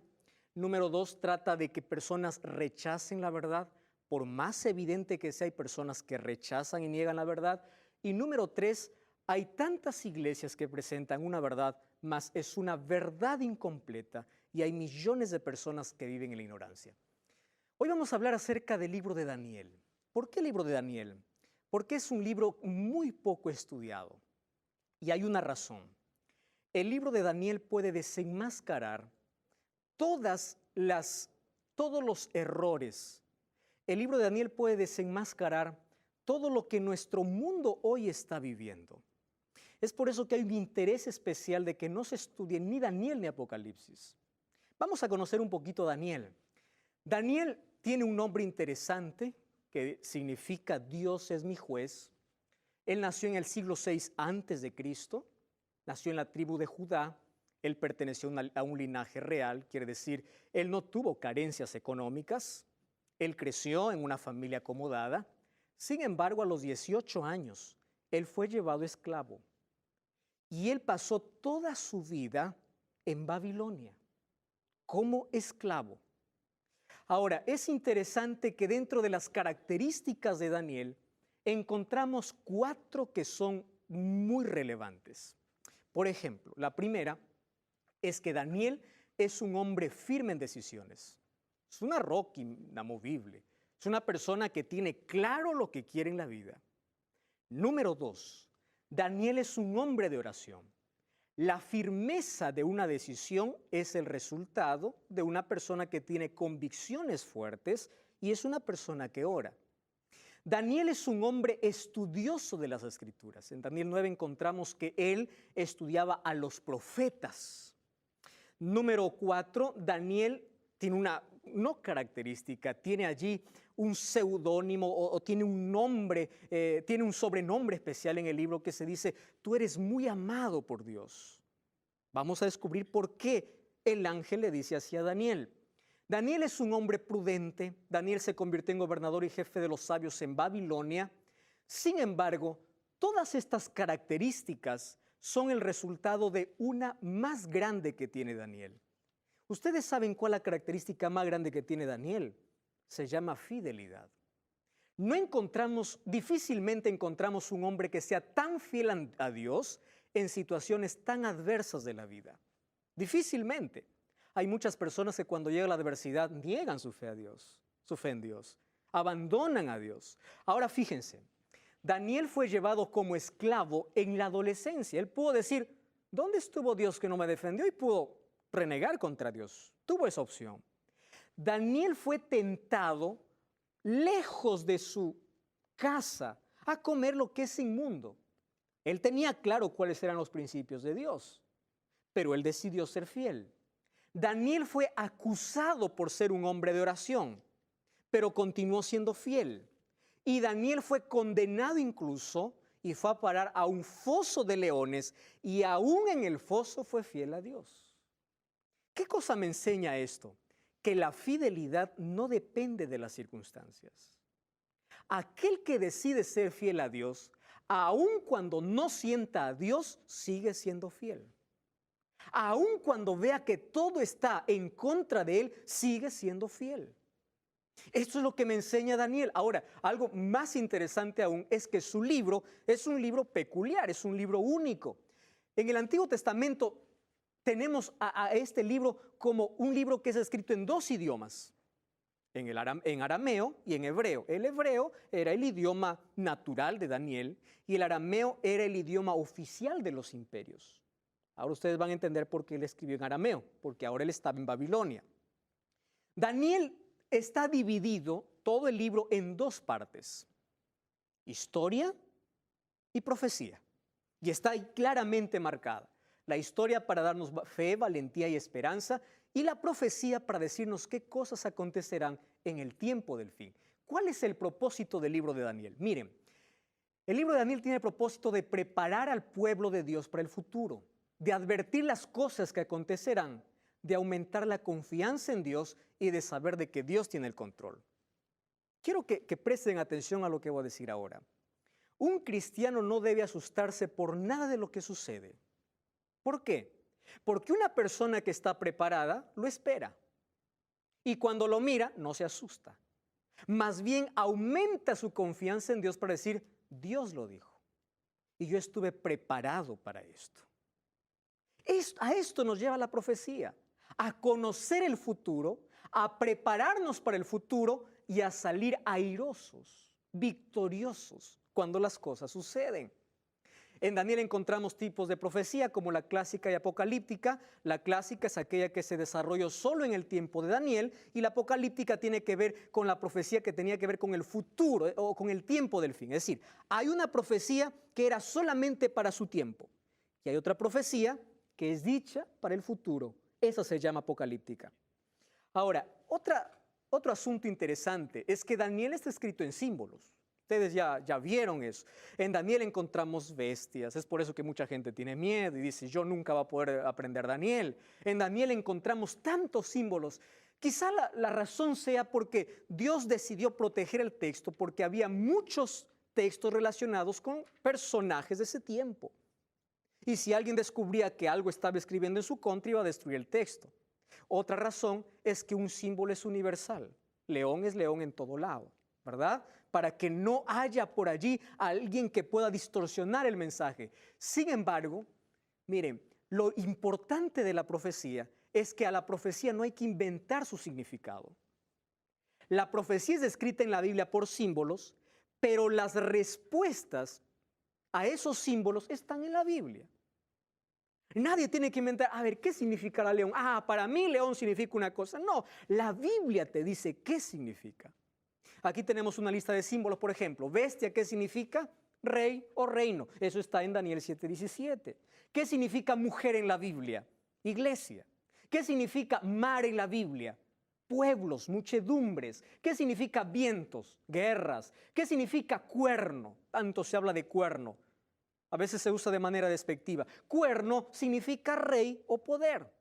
Número 2, trata de que personas rechacen la verdad. Por más evidente que sea, hay personas que rechazan y niegan la verdad. Y número 3, hay tantas iglesias que presentan una verdad, mas es una verdad incompleta y hay millones de personas que viven en la ignorancia. Hoy vamos a hablar acerca del libro de Daniel. ¿Por qué el libro de Daniel? Porque es un libro muy poco estudiado y hay una razón. El libro de Daniel puede desenmascarar todos los errores. El libro de Daniel puede desenmascarar todo lo que nuestro mundo hoy está viviendo. Es por eso que hay un interés especial de que no se estudie ni Daniel ni Apocalipsis. Vamos a conocer un poquito a Daniel. Daniel tiene un nombre interesante que significa Dios es mi juez. Él nació en el siglo VI antes de Cristo, nació en la tribu de Judá, él perteneció a un linaje real, quiere decir, él no tuvo carencias económicas, él creció en una familia acomodada, sin embargo a los 18 años él fue llevado esclavo y él pasó toda su vida en Babilonia como esclavo. Ahora, es interesante que dentro de las características de Daniel encontramos 4 que son muy relevantes. Por ejemplo, la primera es que Daniel es un hombre firme en decisiones. Es una roca inamovible. Es una persona que tiene claro lo que quiere en la vida. Número 2, Daniel es un hombre de oración. La firmeza de una decisión es el resultado de una persona que tiene convicciones fuertes y es una persona que ora. Daniel es un hombre estudioso de las Escrituras. En Daniel 9 encontramos que él estudiaba a los profetas. Número 4, Daniel tiene una característica, tiene allí un seudónimo o tiene un nombre, tiene un sobrenombre especial en el libro que se dice, tú eres muy amado por Dios. Vamos a descubrir por qué el ángel le dice así a Daniel. Daniel es un hombre prudente. Daniel se convirtió en gobernador y jefe de los sabios en Babilonia. Sin embargo, todas estas características son el resultado de una más grande que tiene Daniel. ¿Ustedes saben cuál es la característica más grande que tiene Daniel? Se llama fidelidad. Difícilmente encontramos un hombre que sea tan fiel a Dios en situaciones tan adversas de la vida. Difícilmente. Hay muchas personas que cuando llega la adversidad niegan su fe en Dios, abandonan a Dios. Ahora fíjense, Daniel fue llevado como esclavo en la adolescencia. Él pudo decir, ¿dónde estuvo Dios que no me defendió? Y pudo renegar contra Dios. Tuvo esa opción. Daniel fue tentado lejos de su casa a comer lo que es inmundo. Él tenía claro cuáles eran los principios de Dios, pero él decidió ser fiel. Daniel fue acusado por ser un hombre de oración, pero continuó siendo fiel. Y Daniel fue condenado incluso y fue a parar a un foso de leones y aún en el foso fue fiel a Dios. ¿Qué cosa me enseña esto? Que la fidelidad no depende de las circunstancias. Aquel que decide ser fiel a Dios, aun cuando no sienta a Dios, sigue siendo fiel. Aun cuando vea que todo está en contra de él, sigue siendo fiel. Esto es lo que me enseña Daniel. Ahora, algo más interesante aún es que su libro es un libro peculiar, es un libro único. En el Antiguo Testamento tenemos a este libro como un libro que es escrito en dos idiomas, en arameo y en hebreo. El hebreo era el idioma natural de Daniel y el arameo era el idioma oficial de los imperios. Ahora ustedes van a entender por qué él escribió en arameo, porque ahora él estaba en Babilonia. Daniel está dividido, todo el libro, en dos partes: historia y profecía. Y está ahí claramente marcada. La historia para darnos fe, valentía y esperanza, y la profecía para decirnos qué cosas acontecerán en el tiempo del fin. ¿Cuál es el propósito del libro de Daniel? Miren, el libro de Daniel tiene el propósito de preparar al pueblo de Dios para el futuro, de advertir las cosas que acontecerán, de aumentar la confianza en Dios y de saber de que Dios tiene el control. Quiero que presten atención a lo que voy a decir ahora. Un cristiano no debe asustarse por nada de lo que sucede. ¿Por qué? Porque una persona que está preparada lo espera. Y cuando lo mira, no se asusta. Más bien aumenta su confianza en Dios para decir, Dios lo dijo. Y yo estuve preparado para esto. A esto nos lleva la profecía, a conocer el futuro, a prepararnos para el futuro y a salir airosos, victoriosos cuando las cosas suceden. En Daniel encontramos tipos de profecía como la clásica y apocalíptica. La clásica es aquella que se desarrolló solo en el tiempo de Daniel y la apocalíptica tiene que ver con la profecía que tenía que ver con el futuro o con el tiempo del fin. Es decir, hay una profecía que era solamente para su tiempo y hay otra profecía que es dicha para el futuro. Esa se llama apocalíptica. Ahora, otro asunto interesante es que Daniel está escrito en símbolos. Ustedes ya vieron eso. En Daniel encontramos bestias. Es por eso que mucha gente tiene miedo y dice, yo nunca voy a poder aprender Daniel. En Daniel encontramos tantos símbolos. Quizá la razón sea porque Dios decidió proteger el texto porque había muchos textos relacionados con personajes de ese tiempo. Y si alguien descubría que algo estaba escribiendo en su contra, iba a destruir el texto. Otra razón es que un símbolo es universal. León es león en todo lado, ¿verdad? Para que no haya por allí alguien que pueda distorsionar el mensaje. Sin embargo, miren, lo importante de la profecía es que a la profecía no hay que inventar su significado. La profecía es descrita en la Biblia por símbolos, pero las respuestas a esos símbolos están en la Biblia. Nadie tiene que inventar, a ver, ¿qué significará león? Para mí león significa una cosa. No, la Biblia te dice qué significa. Aquí tenemos una lista de símbolos, por ejemplo, bestia, ¿qué significa? Rey o reino. Eso está en Daniel 7:17. ¿Qué significa mujer en la Biblia? Iglesia. ¿Qué significa mar en la Biblia? Pueblos, muchedumbres. ¿Qué significa vientos? Guerras. ¿Qué significa cuerno? Tanto se habla de cuerno. A veces se usa de manera despectiva. Cuerno significa rey o poder.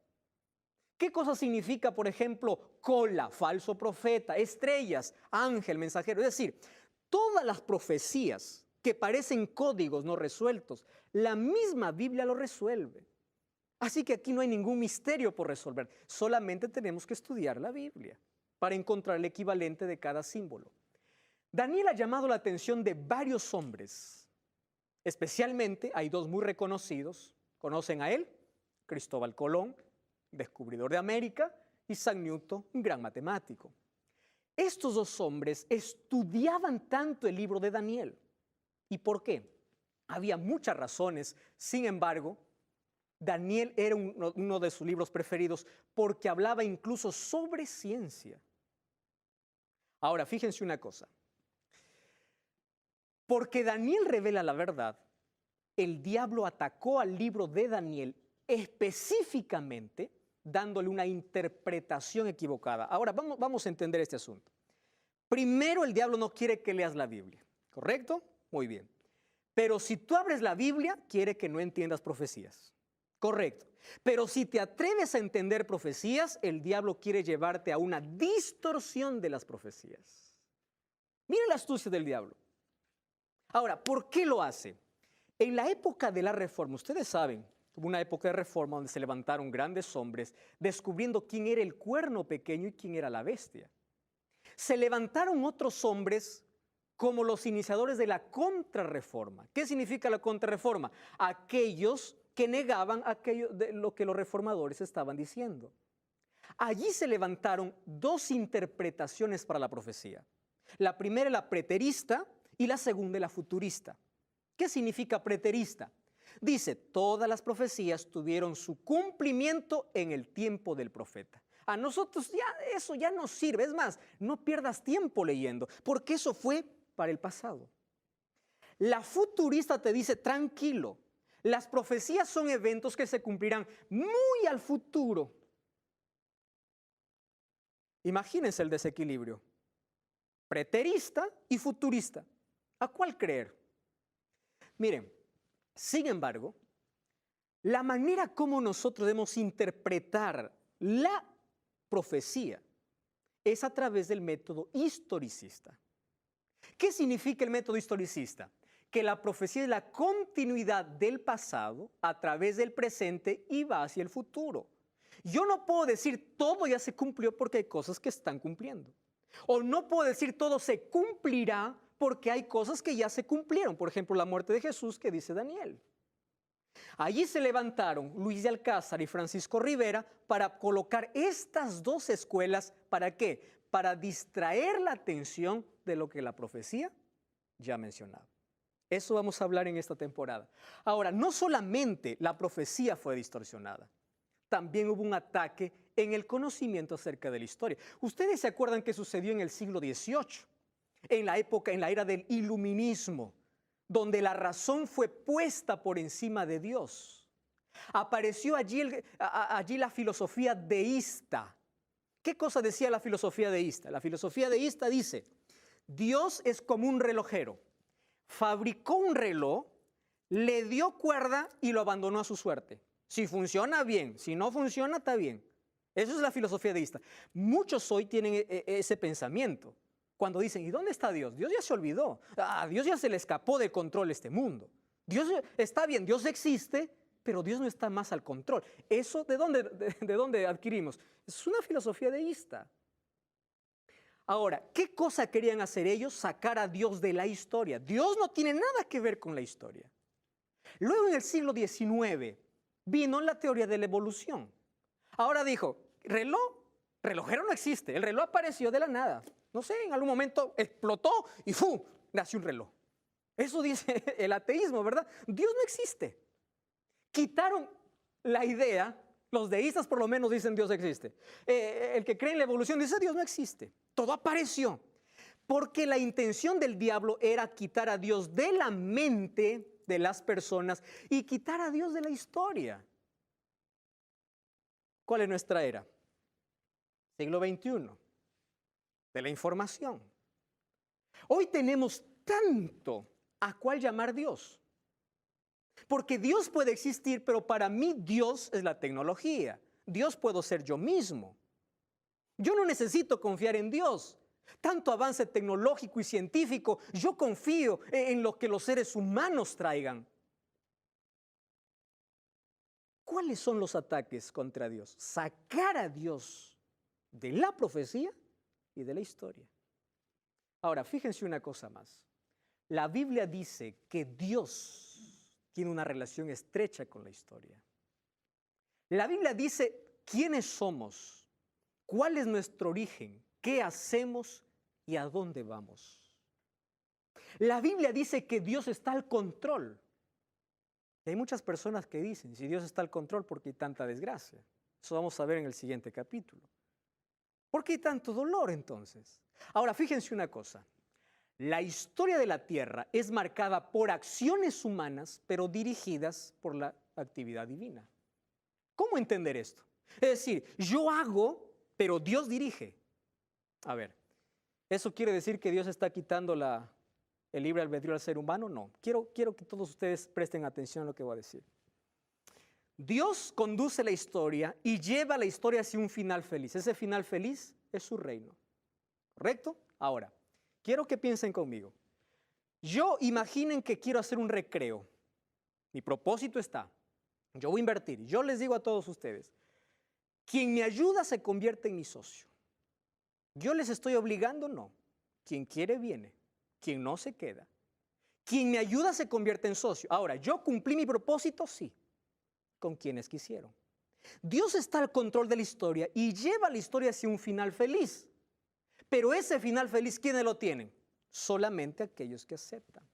¿Qué cosa significa, por ejemplo, cola, falso profeta, estrellas, ángel, mensajero? Es decir, todas las profecías que parecen códigos no resueltos, la misma Biblia lo resuelve. Así que aquí no hay ningún misterio por resolver, solamente tenemos que estudiar la Biblia para encontrar el equivalente de cada símbolo. Daniel ha llamado la atención de varios hombres, especialmente hay dos muy reconocidos. ¿Conocen a él? Cristóbal Colón, descubridor de América, y Isaac Newton, un gran matemático. Estos dos hombres estudiaban tanto el libro de Daniel. ¿Y por qué? Había muchas razones. Sin embargo, Daniel era uno de sus libros preferidos porque hablaba incluso sobre ciencia. Ahora, fíjense una cosa. Porque Daniel revela la verdad, el diablo atacó al libro de Daniel específicamente dándole una interpretación equivocada. Ahora, vamos a entender este asunto. Primero, el diablo no quiere que leas la Biblia, ¿correcto? Muy bien. Pero si tú abres la Biblia, quiere que no entiendas profecías. Correcto. Pero si te atreves a entender profecías, el diablo quiere llevarte a una distorsión de las profecías. Miren la astucia del diablo. Ahora, ¿por qué lo hace? En la época de la Reforma, ustedes saben, hubo una época de Reforma donde se levantaron grandes hombres descubriendo quién era el cuerno pequeño y quién era la bestia. Se levantaron otros hombres como los iniciadores de la contrarreforma. ¿Qué significa la contrarreforma? Aquellos que negaban aquello de lo que los reformadores estaban diciendo. Allí se levantaron dos interpretaciones para la profecía. La primera, la preterista, y la segunda, la futurista. ¿Qué significa preterista? Dice, todas las profecías tuvieron su cumplimiento en el tiempo del profeta. A nosotros ya eso ya nos sirve. Es más, no pierdas tiempo leyendo, porque eso fue para el pasado. La futurista te dice, tranquilo, las profecías son eventos que se cumplirán muy al futuro. Imagínense el desequilibrio. Preterista y futurista. ¿A cuál creer? Miren, sin embargo, la manera como nosotros debemos interpretar la profecía es a través del método historicista. ¿Qué significa el método historicista? Que la profecía es la continuidad del pasado a través del presente y va hacia el futuro. Yo no puedo decir todo ya se cumplió porque hay cosas que están cumpliendo. O no puedo decir todo se cumplirá porque hay cosas que ya se cumplieron. Por ejemplo, la muerte de Jesús que dice Daniel. Allí se levantaron Luis de Alcázar y Francisco Rivera para colocar estas dos escuelas. ¿Para qué? Para distraer la atención de lo que la profecía ya mencionaba. Eso vamos a hablar en esta temporada. Ahora, no solamente la profecía fue distorsionada, también hubo un ataque en el conocimiento acerca de la historia. Ustedes se acuerdan que sucedió en el siglo XVIII, en la era del iluminismo, donde la razón fue puesta por encima de Dios. Apareció allí la filosofía deísta. ¿Qué cosa decía la filosofía deísta? La filosofía deísta dice, Dios es como un relojero. Fabricó un reloj, le dio cuerda y lo abandonó a su suerte. Si funciona, bien. Si no funciona, está bien. Eso es la filosofía deísta. Muchos hoy tienen ese pensamiento. Cuando dicen, ¿y dónde está Dios? Dios ya se olvidó. A Dios ya se le escapó del control este mundo. Dios está bien, Dios existe, pero Dios no está más al control. ¿Eso de dónde adquirimos? Es una filosofía deísta. Ahora, ¿qué cosa querían hacer ellos? Sacar a Dios de la historia. Dios no tiene nada que ver con la historia. Luego en el siglo XIX vino la teoría de la evolución. Ahora dijo, relojero no existe, el reloj apareció de la nada. No sé, en algún momento explotó y ¡fu! Nació un reloj. Eso dice el ateísmo, ¿verdad? Dios no existe. Quitaron la idea, los deístas por lo menos dicen Dios existe. El que cree en la evolución dice Dios no existe. Todo apareció. Porque la intención del diablo era quitar a Dios de la mente de las personas y quitar a Dios de la historia. ¿Cuál es nuestra era? Siglo XXI, de la información. Hoy tenemos tanto a cuál llamar Dios. Porque Dios puede existir, pero para mí Dios es la tecnología. Dios puedo ser yo mismo. Yo no necesito confiar en Dios. Tanto avance tecnológico y científico, yo confío en lo que los seres humanos traigan. ¿Cuáles son los ataques contra Dios? Sacar a Dios de la profecía y de la historia. Ahora, fíjense una cosa más. La Biblia dice que Dios tiene una relación estrecha con la historia. La Biblia dice quiénes somos, cuál es nuestro origen, qué hacemos y a dónde vamos. La Biblia dice que Dios está al control. Y hay muchas personas que dicen, si Dios está al control, ¿por qué hay tanta desgracia? Eso vamos a ver en el siguiente capítulo. ¿Por qué hay tanto dolor entonces? Ahora, fíjense una cosa. La historia de la tierra es marcada por acciones humanas, pero dirigidas por la actividad divina. ¿Cómo entender esto? Es decir, yo hago, pero Dios dirige. A ver, ¿eso quiere decir que Dios está quitando el libre albedrío al ser humano? No. Quiero que todos ustedes presten atención a lo que voy a decir. Dios conduce la historia y lleva la historia hacia un final feliz. Ese final feliz es su reino. ¿Correcto? Ahora, quiero que piensen conmigo. Imaginen que quiero hacer un recreo. Mi propósito está, yo voy a invertir. Yo les digo a todos ustedes, quien me ayuda se convierte en mi socio. ¿Yo les estoy obligando? No. Quien quiere viene. Quien no se queda. Quien me ayuda se convierte en socio. Ahora, ¿yo cumplí mi propósito? Sí. Con quienes quisieron. Dios está al control de la historia y lleva la historia hacia un final feliz. Pero ese final feliz, ¿quiénes lo tienen? Solamente aquellos que aceptan.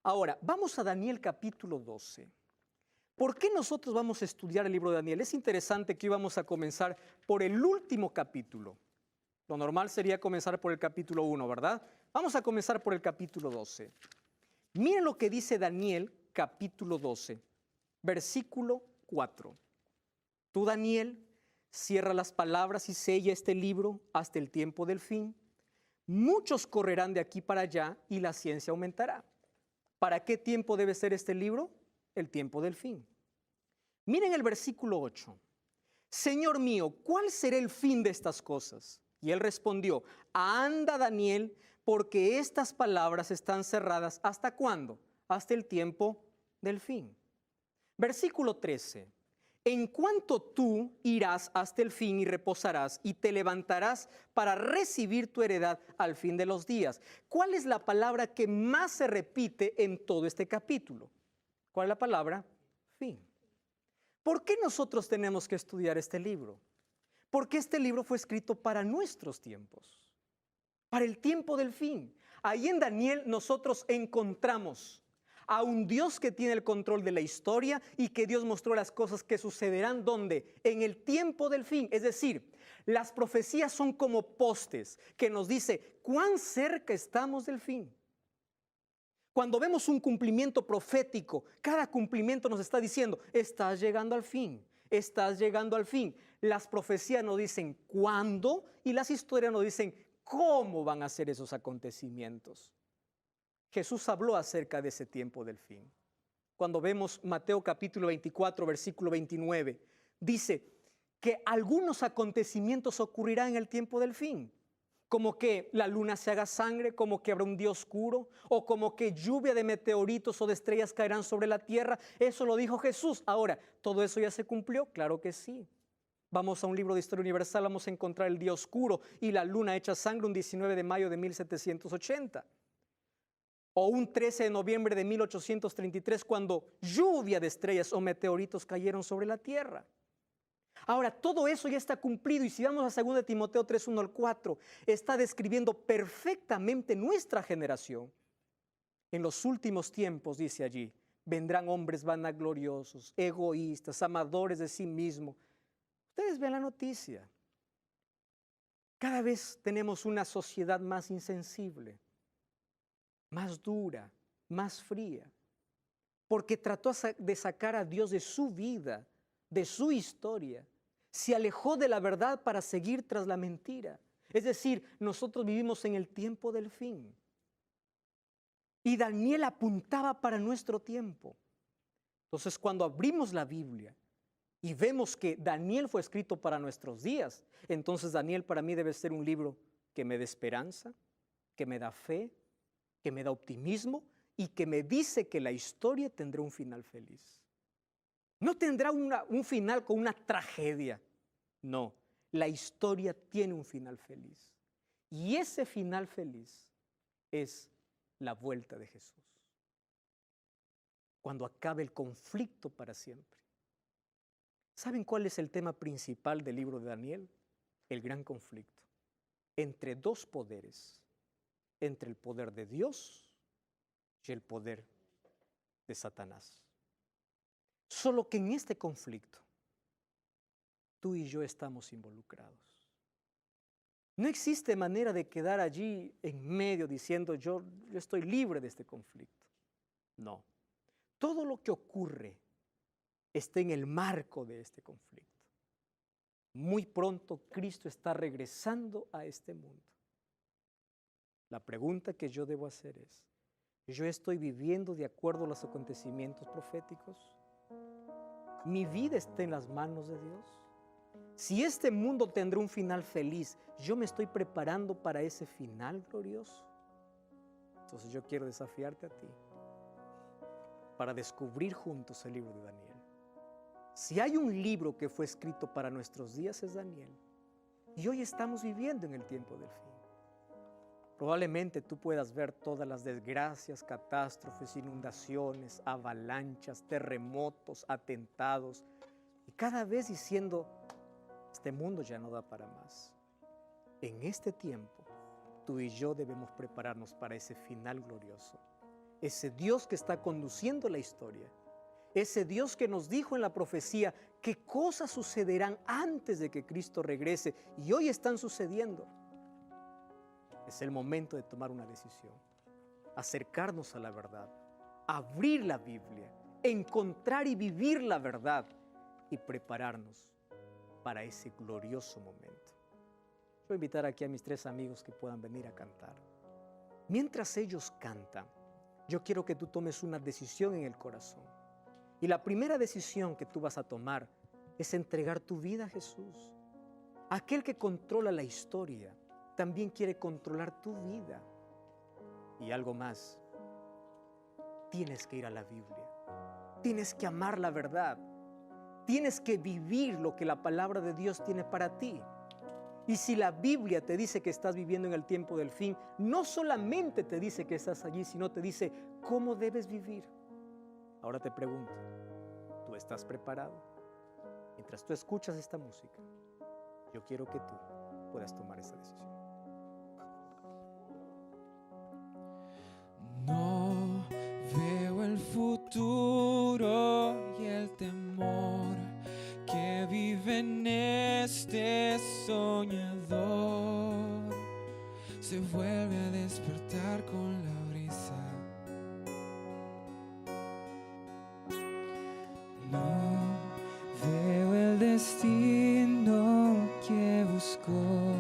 Ahora, vamos a Daniel capítulo 12. ¿Por qué nosotros vamos a estudiar el libro de Daniel? Es interesante que hoy vamos a comenzar por el último capítulo. Lo normal sería comenzar por el capítulo 1, ¿verdad? Vamos a comenzar por el capítulo 12. Miren lo que dice Daniel capítulo 12, versículo 4. Tú, Daniel, cierra las palabras y sella este libro hasta el tiempo del fin. Muchos correrán de aquí para allá y la ciencia aumentará. ¿Para qué tiempo debe ser este libro? El tiempo del fin. Miren el versículo 8. Señor mío, ¿cuál será el fin de estas cosas? Y él respondió, anda Daniel, porque estas palabras están cerradas. ¿Hasta cuándo? Hasta el tiempo del fin. Versículo 13. En cuanto tú irás hasta el fin y reposarás y te levantarás para recibir tu heredad al fin de los días. ¿Cuál es la palabra que más se repite en todo este capítulo? ¿Cuál es la palabra? Fin. ¿Por qué nosotros tenemos que estudiar este libro? Porque este libro fue escrito para nuestros tiempos, para el tiempo del fin. Ahí en Daniel nosotros encontramos a un Dios que tiene el control de la historia y que Dios mostró las cosas que sucederán donde en el tiempo del fin. Es decir, las profecías son como postes que nos dice cuán cerca estamos del fin. Cuando vemos un cumplimiento profético, cada cumplimiento nos está diciendo, estás llegando al fin, estás llegando al fin. Las profecías nos dicen cuándo y las historias nos dicen cómo van a ser esos acontecimientos. Jesús habló acerca de ese tiempo del fin. Cuando vemos Mateo capítulo 24, versículo 29, dice que algunos acontecimientos ocurrirán en el tiempo del fin. Como que la luna se haga sangre, como que habrá un día oscuro, o como que lluvia de meteoritos o de estrellas caerán sobre la tierra. Eso lo dijo Jesús. Ahora, ¿todo eso ya se cumplió? Claro que sí. Vamos a un libro de historia universal, vamos a encontrar el día oscuro y la luna hecha sangre un 19 de mayo de 1780. O un 13 de noviembre de 1833, cuando lluvia de estrellas o meteoritos cayeron sobre la tierra. Ahora, todo eso ya está cumplido y si vamos a 2 Timoteo 3, 1 al 4, está describiendo perfectamente nuestra generación. En los últimos tiempos, dice allí, vendrán hombres vanagloriosos, egoístas, amadores de sí mismos. Ustedes ven la noticia. Cada vez tenemos una sociedad más insensible, más dura, más fría, porque trató de sacar a Dios de su vida, de su historia. Se alejó de la verdad para seguir tras la mentira. Es decir, nosotros vivimos en el tiempo del fin. Y Daniel apuntaba para nuestro tiempo. Entonces, cuando abrimos la Biblia y vemos que Daniel fue escrito para nuestros días, entonces Daniel para mí debe ser un libro que me da esperanza, que me da fe, que me da optimismo y que me dice que la historia tendrá un final feliz. No tendrá un final con una tragedia, no, la historia tiene un final feliz. Y ese final feliz es la vuelta de Jesús. Cuando acabe el conflicto para siempre. ¿Saben cuál es el tema principal del libro de Daniel? El gran conflicto entre dos poderes, entre el poder de Dios y el poder de Satanás. Solo que en este conflicto, tú y yo estamos involucrados. No existe manera de quedar allí en medio diciendo yo estoy libre de este conflicto. No. Todo lo que ocurre está en el marco de este conflicto. Muy pronto Cristo está regresando a este mundo. La pregunta que yo debo hacer es, ¿yo estoy viviendo de acuerdo a los acontecimientos proféticos? ¿Mi vida está en las manos de Dios? Si este mundo tendrá un final feliz, ¿yo me estoy preparando para ese final glorioso? Entonces yo quiero desafiarte a ti para descubrir juntos el libro de Daniel. Si hay un libro que fue escrito para nuestros días es Daniel. Y hoy estamos viviendo en el tiempo del fin. Probablemente tú puedas ver todas las desgracias, catástrofes, inundaciones, avalanchas, terremotos, atentados. Y cada vez diciendo, este mundo ya no da para más. En este tiempo, tú y yo debemos prepararnos para ese final glorioso. Ese Dios que está conduciendo la historia. Ese Dios que nos dijo en la profecía qué cosas sucederán antes de que Cristo regrese y hoy están sucediendo. Es el momento de tomar una decisión, acercarnos a la verdad, abrir la Biblia, encontrar y vivir la verdad y prepararnos para ese glorioso momento. Voy a invitar aquí a mis 3 amigos que puedan venir a cantar. Mientras ellos cantan, yo quiero que tú tomes una decisión en el corazón. Y la primera decisión que tú vas a tomar es entregar tu vida a Jesús. Aquel que controla la historia también quiere controlar tu vida. Y algo más, tienes que ir a la Biblia. Tienes que amar la verdad. Tienes que vivir lo que la palabra de Dios tiene para ti. Y si la Biblia te dice que estás viviendo en el tiempo del fin, no solamente te dice que estás allí, sino te dice cómo debes vivir. Ahora te pregunto, ¿tú estás preparado? Mientras tú escuchas esta música, yo quiero que tú puedas tomar esa decisión. No veo el futuro y el temor que vive en este soñador se vuelve a despertar con la brisa. No veo el destino que buscó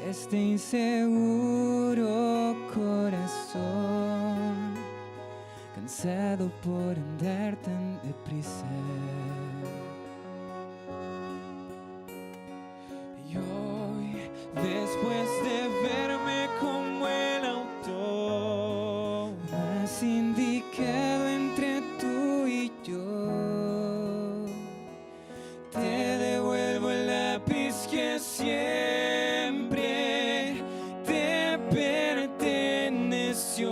este inseguro corazón, cansado por andar tan deprisa. Y hoy, después de verme como el autor más indicado entre tú y yo, te devuelvo el lápiz que siempre te perteneció.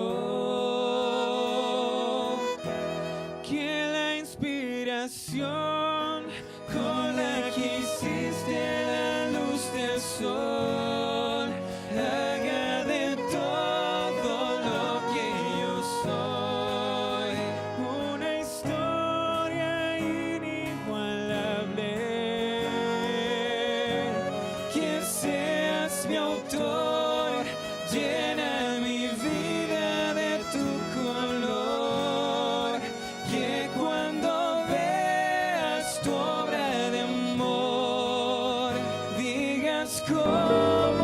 Que la inspiración con la que hiciste la luz del sol haga de todo lo que yo soy una historia inigualable. Que seas mi autor, llena mi vida de tu color. Que cuando veas tu obra de amor, digas cómo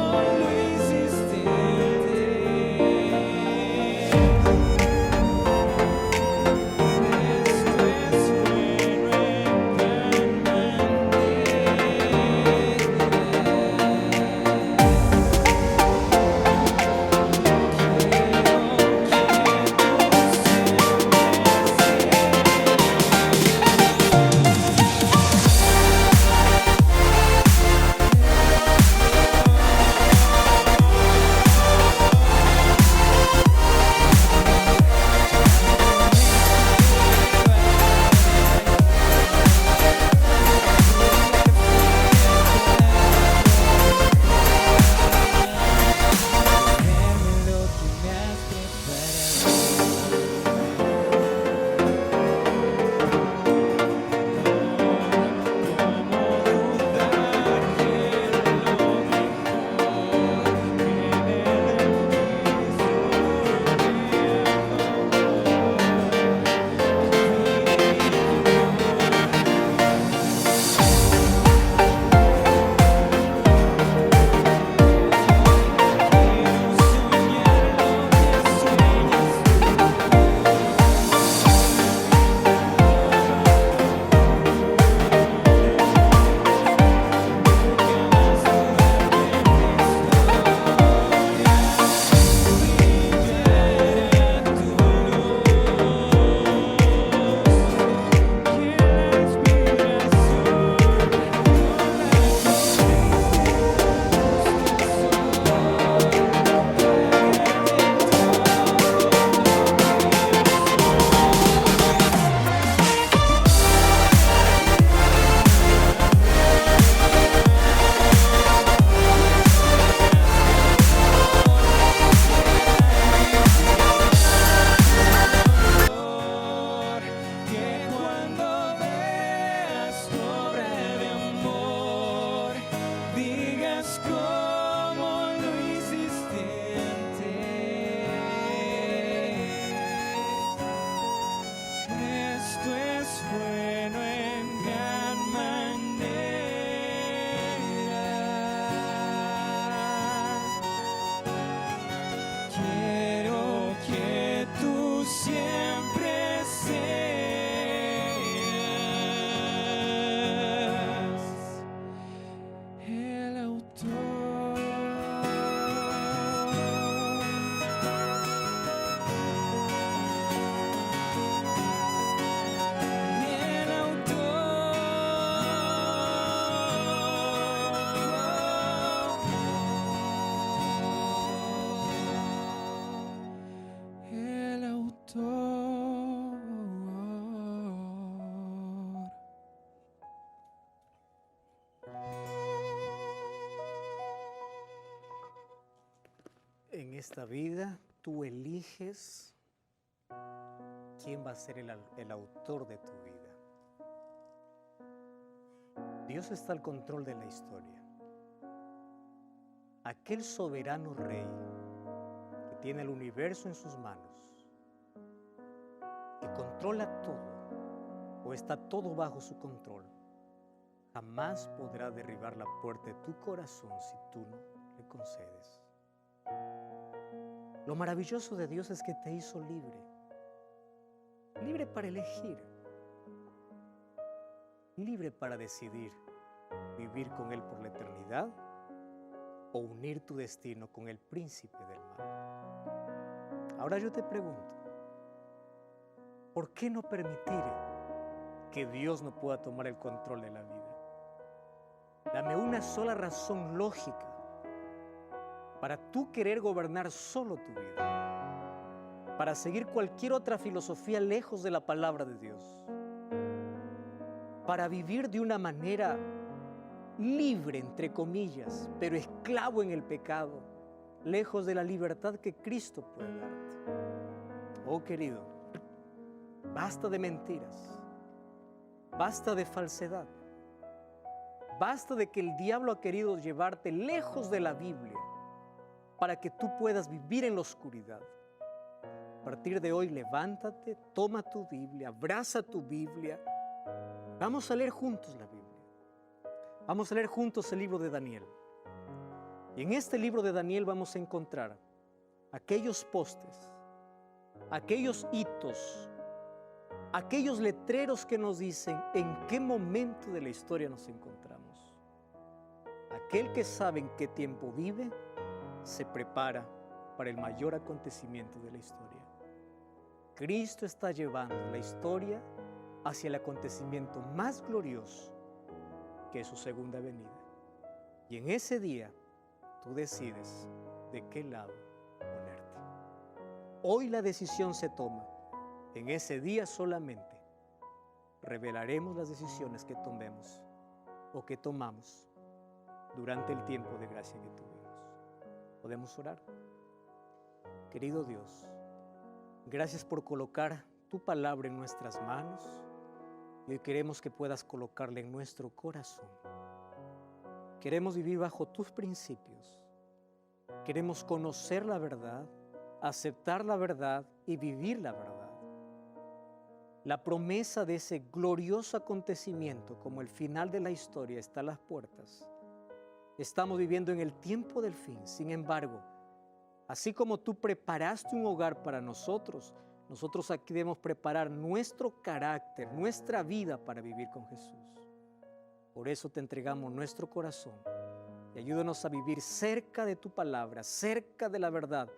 esta vida tú eliges quién va a ser el autor de tu vida. Dios está al control de la historia. Aquel soberano rey que tiene el universo en sus manos, que controla todo o está todo bajo su control, jamás podrá derribar la puerta de tu corazón si tú no le concedes. Lo maravilloso de Dios es que te hizo libre, libre para elegir, libre para decidir vivir con Él por la eternidad o unir tu destino con el príncipe del mal. Ahora yo te pregunto, ¿por qué no permitir que Dios no pueda tomar el control de la vida? Dame una sola razón lógica para tú querer gobernar solo tu vida, para seguir cualquier otra filosofía lejos de la palabra de Dios, para vivir de una manera libre, entre comillas, pero esclavo en el pecado, lejos de la libertad que Cristo puede darte. Oh querido, basta de mentiras, basta de falsedad, basta de que el diablo ha querido llevarte lejos de la Biblia para que tú puedas vivir en la oscuridad. A partir de hoy, levántate, toma tu Biblia, abraza tu Biblia. Vamos a leer juntos la Biblia. Vamos a leer juntos el libro de Daniel. Y en este libro de Daniel vamos a encontrar aquellos postes, aquellos hitos, aquellos letreros que nos dicen en qué momento de la historia nos encontramos. Aquel que sabe en qué tiempo vive, se prepara para el mayor acontecimiento de la historia. Cristo está llevando la historia hacia el acontecimiento más glorioso, que es su segunda venida. Y en ese día, tú decides de qué lado ponerte. Hoy la decisión se toma. En ese día solamente revelaremos las decisiones que tomemos o que tomamos durante el tiempo de gracia que tuvimos. ¿Podemos orar? Querido Dios, gracias por colocar tu palabra en nuestras manos y hoy queremos que puedas colocarla en nuestro corazón. Queremos vivir bajo tus principios. Queremos conocer la verdad, aceptar la verdad y vivir la verdad. La promesa de ese glorioso acontecimiento como el final de la historia está a las puertas. Estamos viviendo en el tiempo del fin. Sin embargo, así como tú preparaste un hogar para nosotros, nosotros aquí debemos preparar nuestro carácter, nuestra vida para vivir con Jesús. Por eso te entregamos nuestro corazón y ayúdanos a vivir cerca de tu palabra, cerca de la verdad,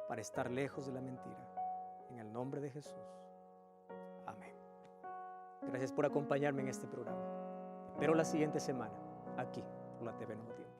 para estar lejos de la mentira. En el nombre de Jesús. Amén. Gracias por acompañarme en este programa. Espero la siguiente semana, aquí, por la TV Nuevo Tiempo.